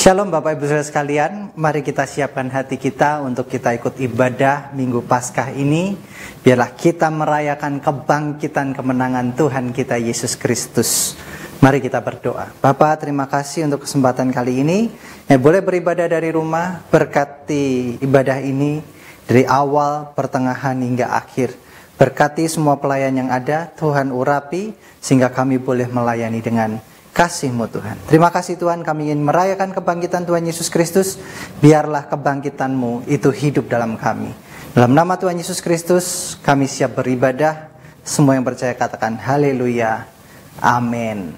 Shalom Bapak Ibu Saudara sekalian, mari kita siapkan hati kita untuk kita ikut ibadah Minggu Paskah ini. Biarlah kita merayakan kebangkitan kemenangan Tuhan kita Yesus Kristus. Mari kita berdoa. Bapa, terima kasih untuk kesempatan kali ini. Boleh beribadah dari rumah, berkati ibadah ini dari awal, pertengahan hingga akhir. Berkati semua pelayan yang ada, Tuhan urapi sehingga kami boleh melayani dengan kasih-Mu Tuhan. Terima kasih Tuhan, kami ingin merayakan kebangkitan Tuhan Yesus Kristus. Biarlah kebangkitan-Mu itu hidup dalam kami. Dalam nama Tuhan Yesus Kristus, kami siap beribadah. Semua yang percaya katakan haleluya. Amin.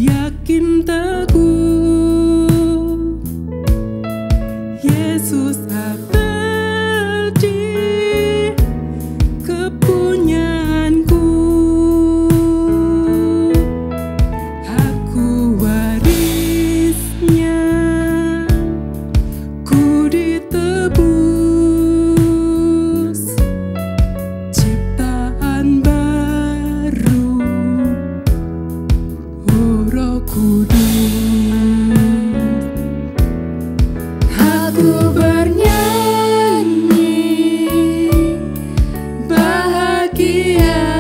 yakin teguh, Yesus abadi kepunyaanku, aku warisnya, ku ditebus ciptaan baru, oh Roh Kudus. Aku bernyanyi bahagia,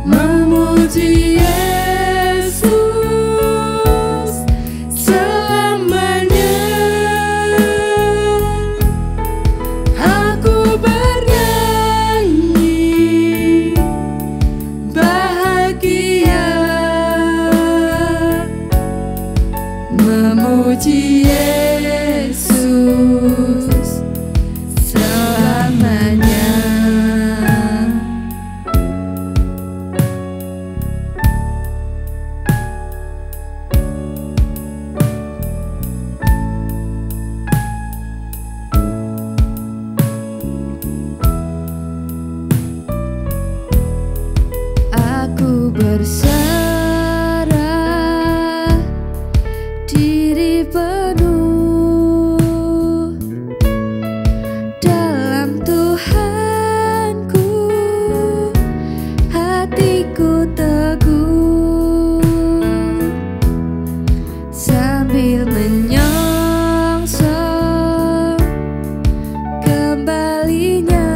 memuji Yesus selamanya. Aku bernyanyi bahagia, memuji Yesus selamanya. Aku berserah diri penuh dalam Tuhanku, hatiku teguh sambil menyongsong kembalinya.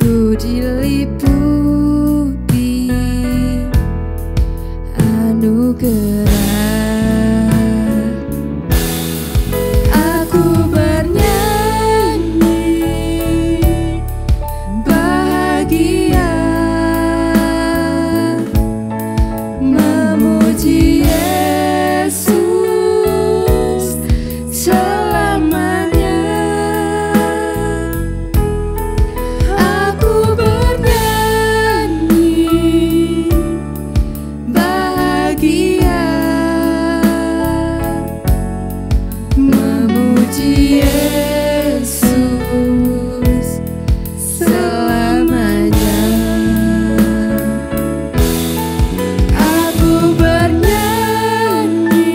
Ku diliputi anugerah, aku bernyanyi bahagia, memuji Yesus selamanya. Aku bernyanyi bahagia, memuji Yesus selamanya. Aku bernyanyi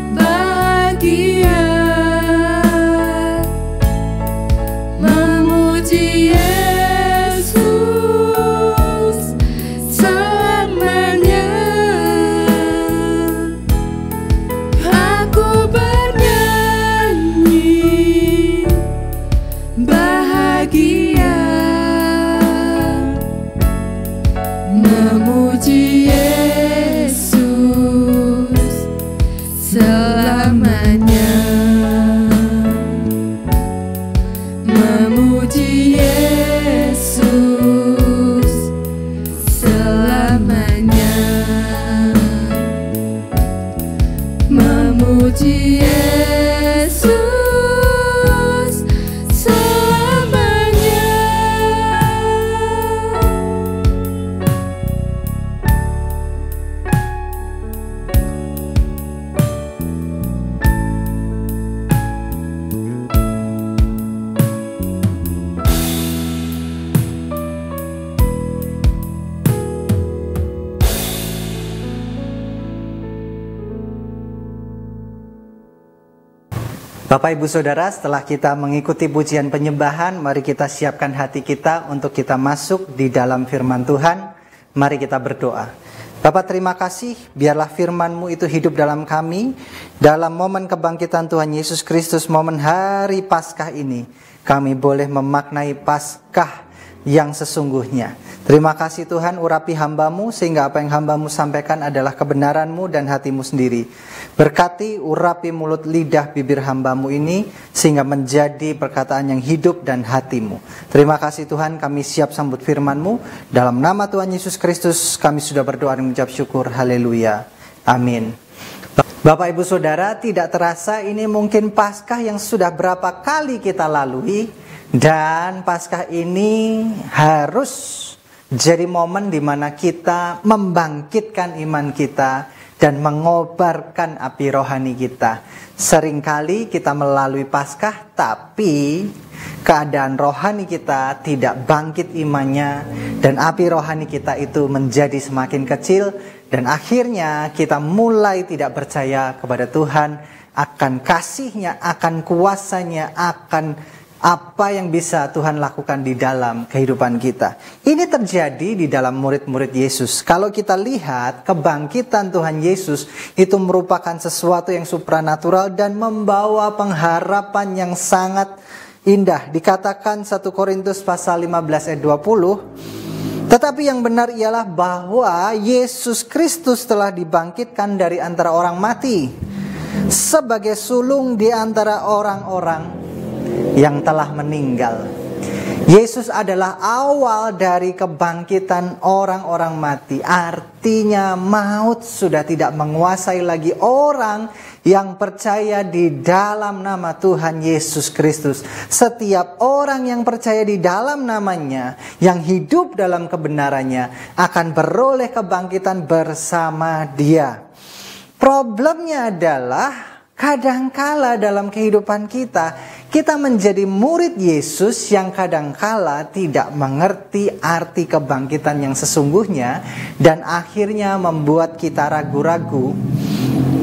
bahagia, memuji Yesus selamanya. Aku bernyanyi bahagia, memuji Yesus selamanya, memuji Yesus selamanya, memuji Yesus selamanya. Bapak Ibu Saudara, setelah kita mengikuti pujian penyembahan, mari kita siapkan hati kita untuk kita masuk di dalam firman Tuhan. Mari kita berdoa. Bapak, terima kasih, biarlah firman-Mu itu hidup dalam kami. Dalam momen kebangkitan Tuhan Yesus Kristus, momen hari Paskah ini, kami boleh memaknai Paskah yang sesungguhnya. Terima kasih Tuhan, urapi hamba-Mu sehingga apa yang hamba-Mu sampaikan adalah kebenaran-Mu dan hati-Mu sendiri. Berkati, urapi mulut, lidah, bibir hamba-Mu ini sehingga menjadi perkataan yang hidup dan hati-Mu. Terima kasih Tuhan, kami siap sambut firman-Mu. Dalam nama Tuhan Yesus Kristus kami sudah berdoa dan mengucap syukur. Haleluya. Amin. Bapak Ibu Saudara, tidak terasa ini mungkin Paskah yang sudah berapa kali kita lalui. Dan Paskah ini harus jadi momen di mana kita membangkitkan iman kita dan mengobarkan api rohani kita. Seringkali kita melalui Paskah, tapi keadaan rohani kita tidak bangkit imannya, dan api rohani kita itu menjadi semakin kecil, dan akhirnya kita mulai tidak percaya kepada Tuhan, akan kasih-Nya, akan kuasa-Nya, akan apa yang bisa Tuhan lakukan di dalam kehidupan kita. Ini terjadi di dalam murid-murid Yesus. Kalau kita lihat, kebangkitan Tuhan Yesus itu merupakan sesuatu yang supranatural dan membawa pengharapan yang sangat indah. Dikatakan 1 Korintus pasal 15 ayat 20, tetapi yang benar ialah bahwa Yesus Kristus telah dibangkitkan dari antara orang mati sebagai sulung di antara orang-orang yang telah meninggal. Yesus adalah awal dari kebangkitan orang-orang mati. Artinya maut sudah tidak menguasai lagi orang yang percaya di dalam nama Tuhan Yesus Kristus. Setiap orang yang percaya di dalam namanya, yang hidup dalam kebenarannya, akan beroleh kebangkitan bersama Dia. Problemnya adalah kadangkala dalam kehidupan kita menjadi murid Yesus yang kadangkala tidak mengerti arti kebangkitan yang sesungguhnya, dan akhirnya membuat kita ragu-ragu.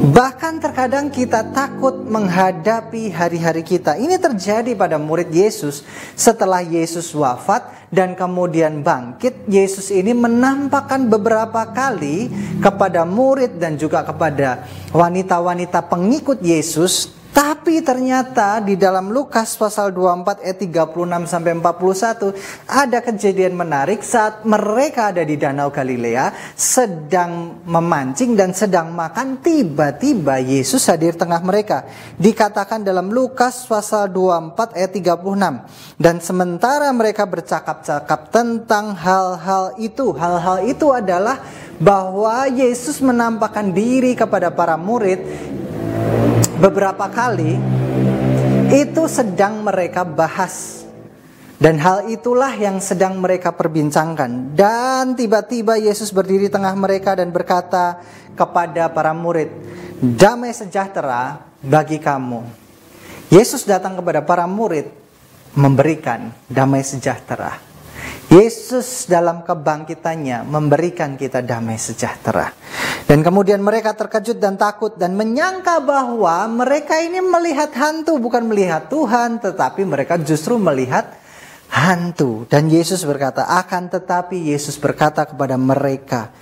Bahkan terkadang kita takut menghadapi hari-hari kita. Ini terjadi pada murid Yesus setelah Yesus wafat dan kemudian bangkit. Yesus ini menampakkan beberapa kali kepada murid dan juga kepada wanita-wanita pengikut Yesus. Tapi ternyata di dalam Lukas pasal 24 ayat 36 sampai 41 ada kejadian menarik saat mereka ada di Danau Galilea sedang memancing dan sedang makan, tiba-tiba Yesus hadir tengah mereka. Dikatakan dalam Lukas pasal 24 ayat 36, dan sementara mereka bercakap-cakap tentang hal-hal itu adalah bahwa Yesus menampakkan diri kepada para murid beberapa kali. Itu sedang mereka bahas, dan hal itulah yang sedang mereka perbincangkan. Dan tiba-tiba Yesus berdiri tengah mereka dan berkata kepada para murid, "Damai sejahtera bagi kamu." Yesus datang kepada para murid memberikan damai sejahtera. Yesus dalam kebangkitannya memberikan kita damai sejahtera. Dan kemudian mereka terkejut dan takut dan menyangka bahwa mereka ini melihat hantu, bukan melihat Tuhan, tetapi mereka justru melihat hantu. Dan Yesus berkata, akan tetapi Yesus berkata kepada mereka,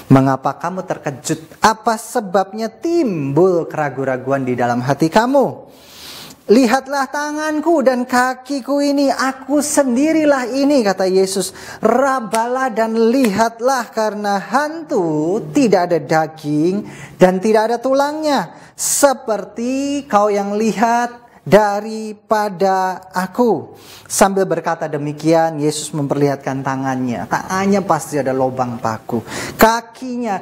"Mengapa kamu terkejut? Apa sebabnya timbul keraguan-raguan di dalam hati kamu? Lihatlah tanganku dan kakiku ini, aku sendirilah ini," kata Yesus. "Rabalah dan lihatlah, karena hantu tidak ada daging dan tidak ada tulangnya, seperti kau yang lihat daripada aku." Sambil berkata demikian, Yesus memperlihatkan tangannya. Tangannya pasti ada lubang paku. Kakinya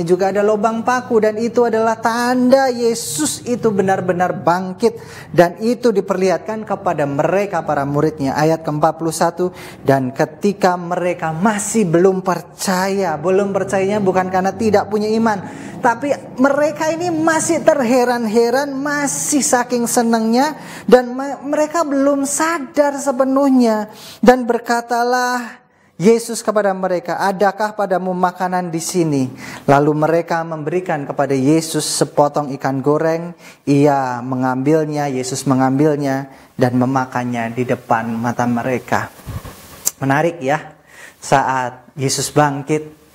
juga ada lubang paku. Dan itu adalah tanda Yesus itu benar-benar bangkit. Dan itu diperlihatkan kepada mereka, para muridnya. Ayat ke-41. Dan ketika mereka masih belum percaya. Belum percayanya bukan karena tidak punya iman, tapi mereka ini masih terheran-heran, masih saking senangnya, dan mereka belum sadar sepenuhnya. Dan berkatalah Yesus kepada mereka, "Adakah padamu makanan di sini?" Lalu mereka memberikan kepada Yesus sepotong ikan goreng. Yesus mengambilnya dan memakannya di depan mata mereka. Menarik ya, saat Yesus bangkit,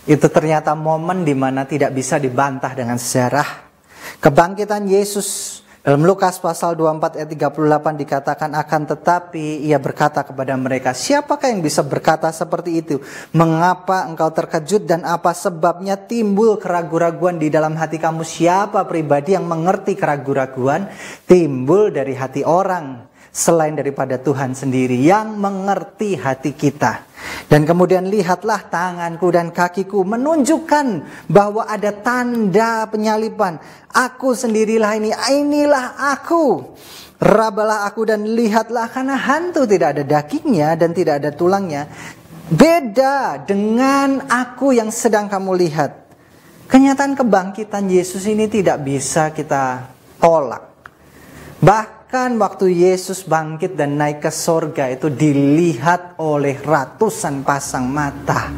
itu ternyata momen di mana tidak bisa dibantah dengan sejarah. Kebangkitan Yesus dalam Lukas pasal 24 ayat 38 dikatakan, akan tetapi ia berkata kepada mereka, "Siapakah yang bisa berkata seperti itu? Mengapa engkau terkejut dan apa sebabnya timbul keraguan-raguan di dalam hati kamu?" Siapa pribadi yang mengerti keraguan-raguan? Timbul dari hati orang selain daripada Tuhan sendiri yang mengerti hati kita. Dan kemudian lihatlah tanganku dan kakiku, menunjukkan bahwa ada tanda penyaliban. Aku sendirilah ini, inilah aku. Rabalah aku dan lihatlah, karena hantu tidak ada dagingnya dan tidak ada tulangnya. Beda dengan aku yang sedang kamu lihat. Kenyataan kebangkitan Yesus ini tidak bisa kita tolak. Bahkan waktu Yesus bangkit dan naik ke sorga itu dilihat oleh ratusan pasang mata.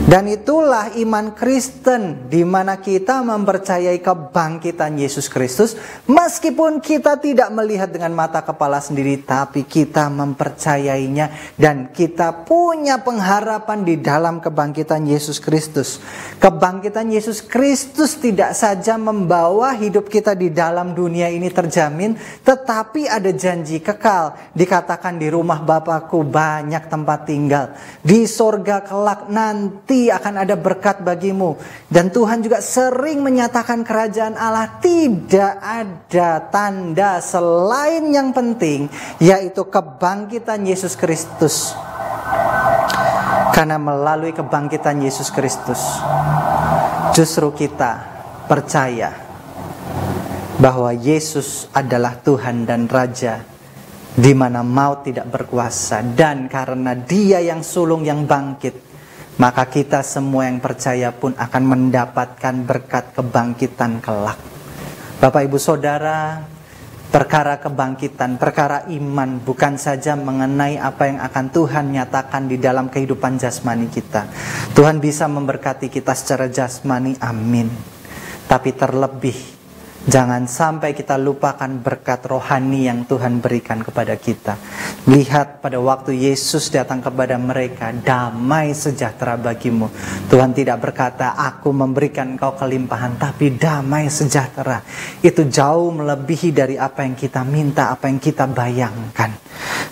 Dan itulah iman Kristen, di mana kita mempercayai kebangkitan Yesus Kristus. Meskipun kita tidak melihat dengan mata kepala sendiri, tapi kita mempercayainya. Dan kita punya pengharapan di dalam kebangkitan Yesus Kristus. Kebangkitan Yesus Kristus tidak saja membawa hidup kita di dalam dunia ini terjamin, tetapi ada janji kekal. Dikatakan di rumah Bapakku banyak tempat tinggal. Di sorga kelak nanti akan ada berkat bagimu. Dan Tuhan juga sering menyatakan kerajaan Allah tidak ada tanda selain yang penting, yaitu kebangkitan Yesus Kristus. Karena melalui kebangkitan Yesus Kristus, justru kita percaya bahwa Yesus adalah Tuhan dan Raja, di mana maut tidak berkuasa. Dan karena Dia yang sulung yang bangkit, maka kita semua yang percaya pun akan mendapatkan berkat kebangkitan kelak. Bapak Ibu Saudara, perkara kebangkitan, perkara iman bukan saja mengenai apa yang akan Tuhan nyatakan di dalam kehidupan jasmani kita. Tuhan bisa memberkati kita secara jasmani, amin. Tapi terlebih, jangan sampai kita lupakan berkat rohani yang Tuhan berikan kepada kita. Lihat pada waktu Yesus datang kepada mereka, damai sejahtera bagimu. Tuhan tidak berkata, aku memberikan engkau kelimpahan, tapi damai sejahtera. Itu jauh melebihi dari apa yang kita minta, apa yang kita bayangkan.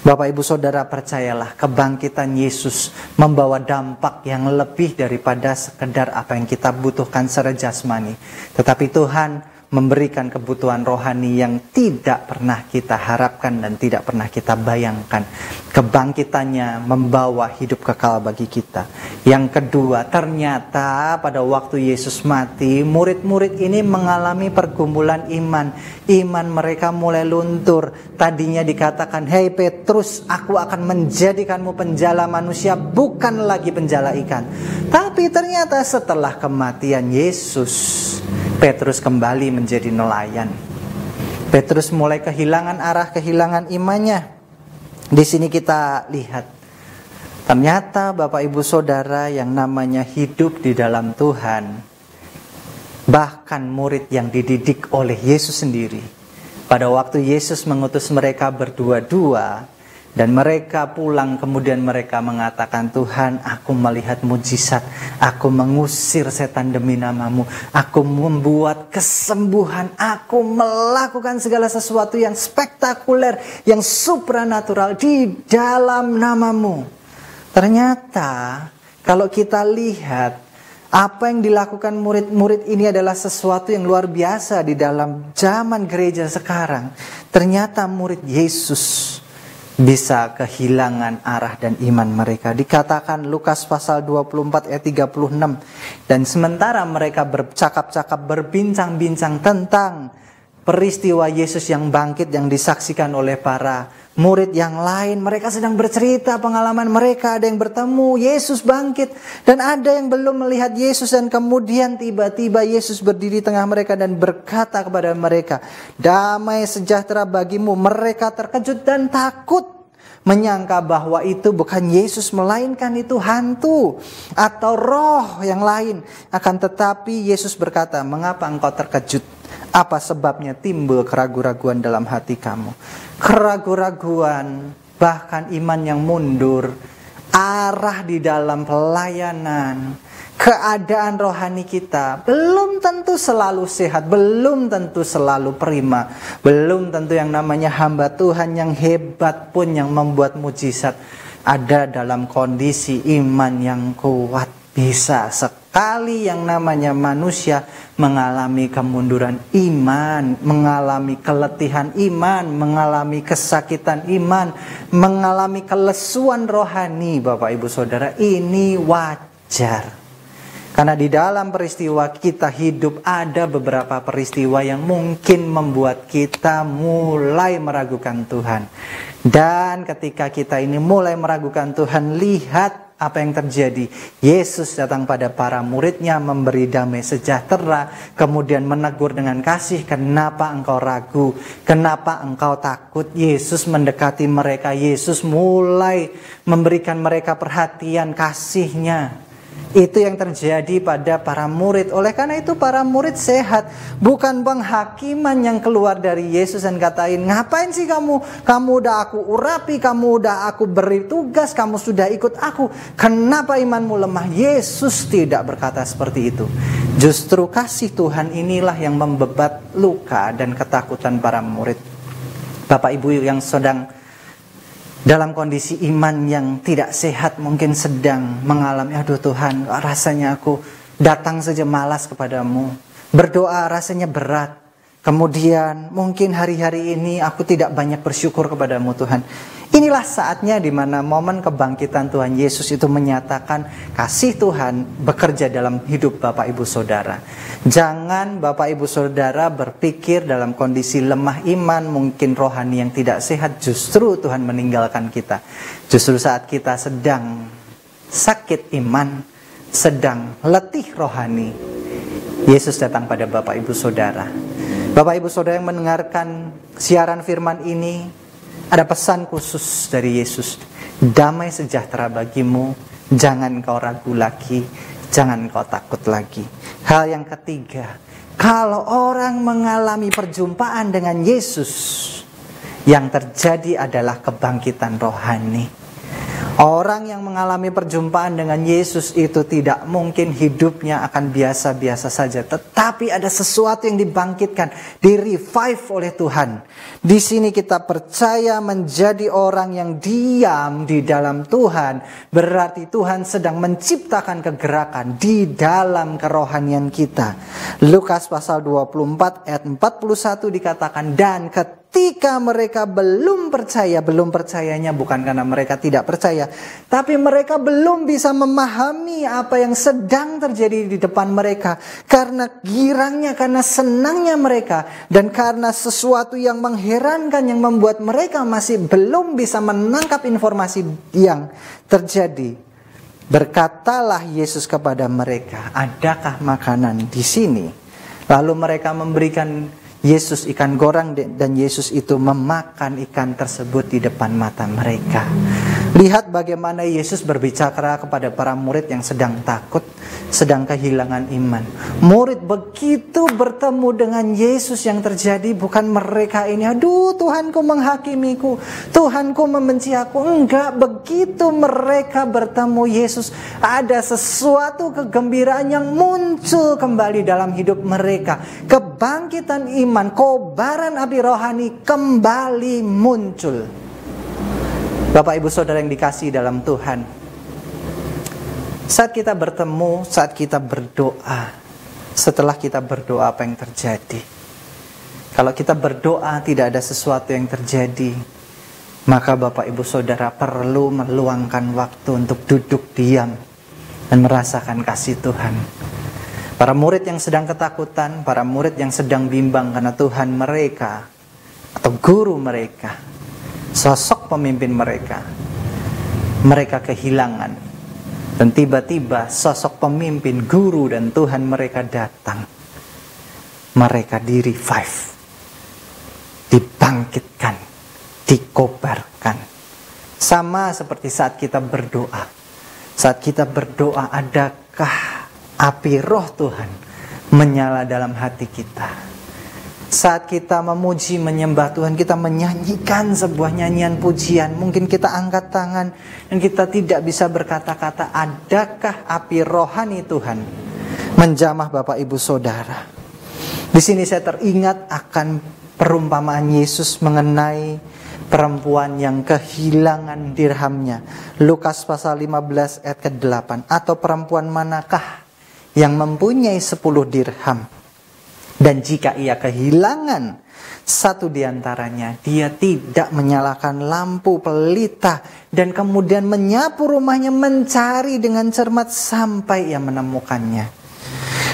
Bapak Ibu Saudara, percayalah, kebangkitan Yesus membawa dampak yang lebih daripada sekedar apa yang kita butuhkan secara jasmani. Tetapi Tuhan memberikan kebutuhan rohani yang tidak pernah kita harapkan dan tidak pernah kita bayangkan. Kebangkitannya membawa hidup kekal bagi kita. Yang kedua, ternyata pada waktu Yesus mati, murid-murid ini mengalami pergumulan iman. Iman mereka mulai luntur. Tadinya dikatakan, hei Petrus, aku akan menjadikanmu penjala manusia, bukan lagi penjala ikan. Tapi ternyata setelah kematian Yesus, Petrus kembali menjadi nelayan. Petrus mulai kehilangan arah, kehilangan imannya. Di sini kita lihat, ternyata Bapak Ibu Saudara, yang namanya hidup di dalam Tuhan, bahkan murid yang dididik oleh Yesus sendiri, pada waktu Yesus mengutus mereka berdua-dua, dan mereka pulang, kemudian mereka mengatakan, Tuhan, aku melihat mujizat, aku mengusir setan demi namamu, aku membuat kesembuhan, aku melakukan segala sesuatu yang spektakuler, yang supranatural di dalam namamu. Ternyata kalau kita lihat, apa yang dilakukan murid-murid ini adalah sesuatu yang luar biasa di dalam zaman gereja sekarang. Ternyata murid Yesus bisa kehilangan arah dan iman mereka. Dikatakan Lukas pasal 24 ayat 36. Dan sementara mereka bercakap-cakap, berbincang-bincang tentang peristiwa Yesus yang bangkit yang disaksikan oleh para murid yang lain, mereka sedang bercerita pengalaman mereka. Ada yang bertemu Yesus bangkit, dan ada yang belum melihat Yesus. Dan kemudian tiba-tiba Yesus berdiri tengah mereka dan berkata kepada mereka, damai sejahtera bagimu. Mereka terkejut dan takut, menyangka bahwa itu bukan Yesus, melainkan itu hantu atau roh yang lain. Akan tetapi Yesus berkata, mengapa engkau terkejut? Apa sebabnya timbul keraguan-raguan dalam hati kamu? Keraguan-raguan, bahkan iman yang mundur, arah di dalam pelayanan, keadaan rohani kita belum tentu selalu sehat, belum tentu selalu prima, belum tentu yang namanya hamba Tuhan yang hebat pun yang membuat mujizat ada dalam kondisi iman yang kuat. Bisa sekali yang namanya manusia mengalami kemunduran iman, mengalami keletihan iman, mengalami kesakitan iman, mengalami kelesuan rohani. Bapak Ibu Saudara, ini wajar. Karena di dalam peristiwa kita hidup ada beberapa peristiwa yang mungkin membuat kita mulai meragukan Tuhan. Dan ketika kita ini mulai meragukan Tuhan, lihat apa yang terjadi. Yesus datang pada para muridnya, memberi damai sejahtera, kemudian menegur dengan kasih. Kenapa engkau ragu? Kenapa engkau takut? Yesus mendekati mereka. Yesus mulai memberikan mereka perhatian kasih-Nya. Itu yang terjadi pada para murid. Oleh karena itu para murid sehat. Bukan penghakiman yang keluar dari Yesus dan katain, ngapain sih kamu? Kamu udah aku urapi, kamu udah aku beri tugas, kamu sudah ikut aku. Kenapa imanmu lemah? Yesus tidak berkata seperti itu. Justru kasih Tuhan inilah yang membebat luka dan ketakutan para murid. Bapak Ibu yang sedang dalam kondisi iman yang tidak sehat, mungkin sedang mengalami, aduh Tuhan, rasanya aku datang saja malas kepadamu. Berdoa rasanya berat. Kemudian mungkin hari-hari ini aku tidak banyak bersyukur kepadamu Tuhan. Inilah saatnya di mana momen kebangkitan Tuhan Yesus itu menyatakan kasih Tuhan bekerja dalam hidup Bapak Ibu Saudara. Jangan Bapak Ibu Saudara berpikir dalam kondisi lemah iman, mungkin rohani yang tidak sehat, justru Tuhan meninggalkan kita. Justru saat kita sedang sakit iman, sedang letih rohani, Yesus datang pada Bapak Ibu Saudara. Bapak Ibu Saudara yang mendengarkan siaran firman ini, ada pesan khusus dari Yesus. Damai sejahtera bagimu, jangan kau ragu lagi, jangan kau takut lagi. Hal yang ketiga, kalau orang mengalami perjumpaan dengan Yesus, yang terjadi adalah kebangkitan rohani. Orang yang mengalami perjumpaan dengan Yesus itu tidak mungkin hidupnya akan biasa-biasa saja. Tetapi ada sesuatu yang dibangkitkan, di-revive oleh Tuhan. Di sini kita percaya menjadi orang yang diam di dalam Tuhan. Berarti Tuhan sedang menciptakan kegerakan di dalam kerohanian kita. Lukas pasal 24 ayat 41 dikatakan, dan ketika mereka belum percayanya bukan karena mereka tidak percaya, tapi mereka belum bisa memahami apa yang sedang terjadi di depan mereka. Karena girangnya, karena senangnya mereka, dan karena sesuatu yang mengherankan yang membuat mereka masih belum bisa menangkap informasi yang terjadi. Berkatalah Yesus kepada mereka, adakah makanan di sini? Lalu mereka memberikan Yesus ikan goreng, dan Yesus itu memakan ikan tersebut di depan mata mereka. Lihat bagaimana Yesus berbicara kepada para murid yang sedang takut, sedang kehilangan iman. Murid begitu bertemu dengan Yesus, yang terjadi bukan mereka ini, aduh Tuhanku menghakimiku, Tuhanku membenci aku. Enggak, begitu mereka bertemu Yesus, ada sesuatu kegembiraan yang muncul kembali dalam hidup mereka. Kebangkitan iman, kobaran api rohani kembali muncul. Bapak Ibu Saudara yang dikasihi dalam Tuhan, saat kita bertemu, saat kita berdoa, setelah kita berdoa apa yang terjadi? Kalau kita berdoa tidak ada sesuatu yang terjadi, maka Bapak Ibu Saudara perlu meluangkan waktu untuk duduk diam dan merasakan kasih Tuhan. Para murid yang sedang ketakutan, para murid yang sedang bimbang karena Tuhan mereka atau guru mereka, sosok pemimpin mereka kehilangan. Dan tiba-tiba sosok pemimpin, guru dan Tuhan mereka datang. Mereka di-revive, dibangkitkan, dikobarkan. Sama seperti saat kita berdoa. Saat kita berdoa, adakah api roh Tuhan menyala dalam hati kita? Saat kita memuji, menyembah Tuhan, kita menyanyikan sebuah nyanyian pujian, mungkin kita angkat tangan dan kita tidak bisa berkata-kata, adakah api rohani Tuhan menjamah Bapak Ibu Saudara? Di sini saya teringat akan perumpamaan Yesus mengenai perempuan yang kehilangan dirhamnya. Lukas pasal 15 ayat ke-8. Atau perempuan manakah yang mempunyai 10 dirham, Dan jika ia kehilangan satu di antaranya, dia tidak menyalakan lampu pelita dan kemudian menyapu rumahnya, mencari dengan cermat sampai ia menemukannya.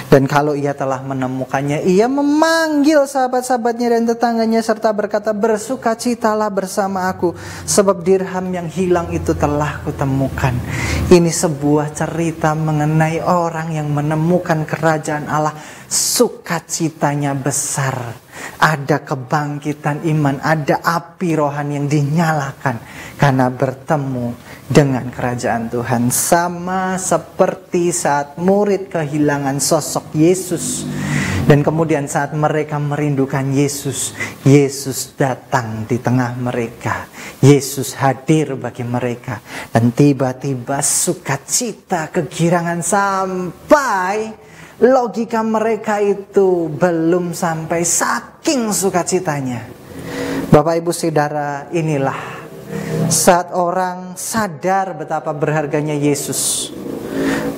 Dan kalau ia telah menemukannya, ia memanggil sahabat-sahabatnya dan tetangganya serta berkata, bersukacitalah bersama aku, sebab dirham yang hilang itu telah kutemukan. Ini sebuah cerita mengenai orang yang menemukan kerajaan Allah. Sukacitanya besar. Ada kebangkitan iman, ada api rohani yang dinyalakan karena bertemu dengan kerajaan Tuhan. Sama seperti saat murid kehilangan sosok Yesus, dan kemudian saat mereka merindukan Yesus, Yesus datang di tengah mereka. Yesus hadir bagi mereka. Dan tiba-tiba sukacita, kegirangan, sampai logika mereka itu belum sampai, saking sukacitanya. Bapak Ibu Saudara, inilah saat orang sadar betapa berharganya Yesus,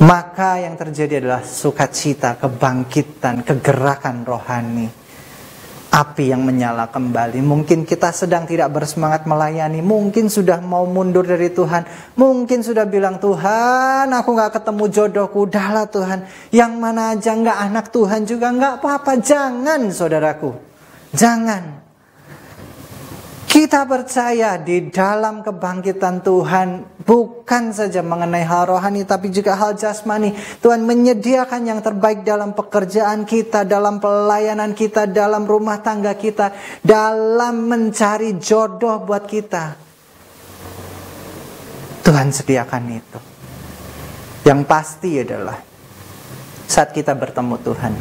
maka yang terjadi adalah sukacita, kebangkitan, kegerakan rohani. Api yang menyala kembali. Mungkin kita sedang tidak bersemangat melayani, mungkin sudah mau mundur dari Tuhan, mungkin sudah bilang, Tuhan aku gak ketemu jodohku, udahlah Tuhan, yang mana aja, gak anak Tuhan juga, gak apa-apa. Jangan saudaraku, jangan. Kita percaya di dalam kebangkitan Tuhan bukan saja mengenai hal rohani, tapi juga hal jasmani. Tuhan menyediakan yang terbaik dalam pekerjaan kita, dalam pelayanan kita, dalam rumah tangga kita, dalam mencari jodoh buat kita. Tuhan sediakan itu. Yang pasti adalah saat kita bertemu Tuhan,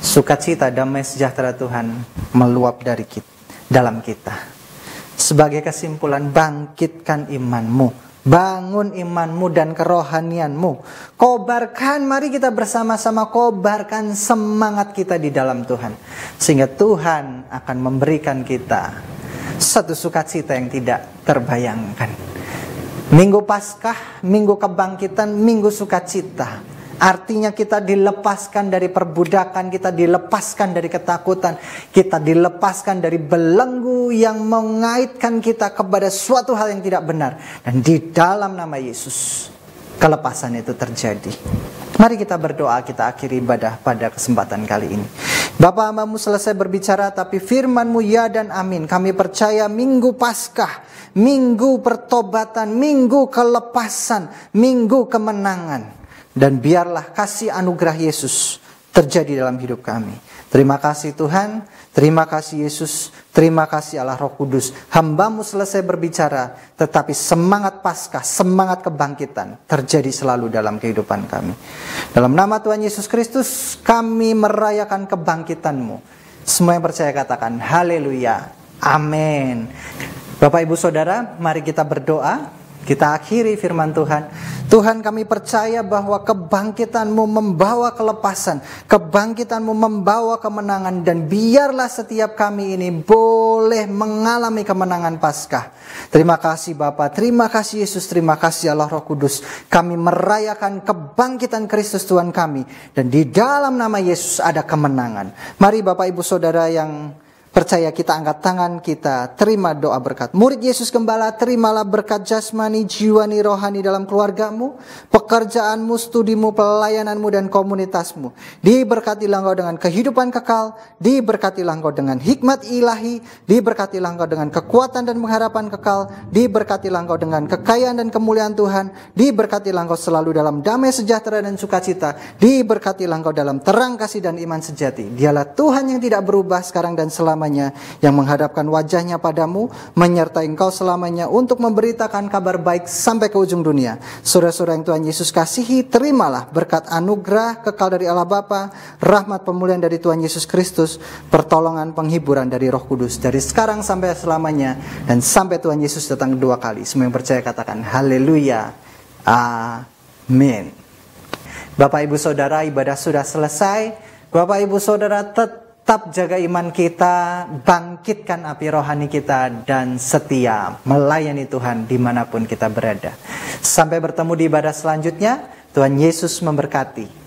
sukacita, damai sejahtera Tuhan meluap dari kita, dalam kita. Sebagai kesimpulan, bangkitkan imanmu, bangun imanmu dan kerohanianmu. Kobarkan, mari kita bersama-sama kobarkan semangat kita di dalam Tuhan, sehingga Tuhan akan memberikan kita satu sukacita yang tidak terbayangkan. Minggu Paskah, Minggu Kebangkitan, Minggu Sukacita. Artinya kita dilepaskan dari perbudakan, kita dilepaskan dari ketakutan, kita dilepaskan dari belenggu yang mengaitkan kita kepada suatu hal yang tidak benar. Dan di dalam nama Yesus, kelepasan itu terjadi. Mari kita berdoa, kita akhiri ibadah pada kesempatan kali ini. Bapa, hamba-Mu selesai berbicara, tapi firman-Mu ya dan amin. Kami percaya Minggu Paskah, Minggu pertobatan, Minggu kelepasan, Minggu kemenangan. Dan biarlah kasih anugerah Yesus terjadi dalam hidup kami. Terima kasih Tuhan, terima kasih Yesus, terima kasih Allah Roh Kudus. Hamba-Mu selesai berbicara, tetapi semangat Paskah, semangat kebangkitan terjadi selalu dalam kehidupan kami. Dalam nama Tuhan Yesus Kristus, kami merayakan kebangkitan-Mu. Semua yang percaya katakan haleluya, amin. Bapak Ibu Saudara, mari kita berdoa. Kita akhiri firman Tuhan. Tuhan, kami percaya bahwa kebangkitan-Mu membawa kelepasan, kebangkitan-Mu membawa kemenangan, dan biarlah setiap kami ini boleh mengalami kemenangan Paskah. Terima kasih Bapa, terima kasih Yesus, terima kasih Allah Roh Kudus. Kami merayakan kebangkitan Kristus Tuhan kami, dan di dalam nama Yesus ada kemenangan. Mari Bapak Ibu Saudara yang percaya, kita angkat tangan, kita terima doa berkat. Murid Yesus Gembala, terimalah berkat jasmani, jiwani, rohani dalam keluargamu, pekerjaanmu, studimu, pelayananmu, dan komunitasmu. Diberkatilah engkau dengan kehidupan kekal, diberkatilah engkau dengan hikmat ilahi, diberkatilah engkau dengan kekuatan dan pengharapan kekal, diberkatilah engkau dengan kekayaan dan kemuliaan Tuhan, diberkatilah engkau selalu dalam damai sejahtera dan sukacita, diberkatilah engkau dalam terang kasih dan iman sejati. Dialah Tuhan yang tidak berubah sekarang dan selamanya, yang menghadapkan wajahnya padamu, menyertai engkau selamanya untuk memberitakan kabar baik sampai ke ujung dunia. Saudara-saudara yang Tuhan Yesus kasihi, terimalah berkat anugerah kekal dari Allah Bapa, rahmat pemulihan dari Tuhan Yesus Kristus, pertolongan penghiburan dari Roh Kudus dari sekarang sampai selamanya, dan sampai Tuhan Yesus datang kedua kali. Semua yang percaya katakan haleluya, amin. Bapak Ibu Saudara, ibadah sudah selesai. Bapak Ibu Saudara tetap jaga iman kita, bangkitkan api rohani kita, dan setia melayani Tuhan dimanapun kita berada. Sampai bertemu di ibadah selanjutnya. Tuhan Yesus memberkati.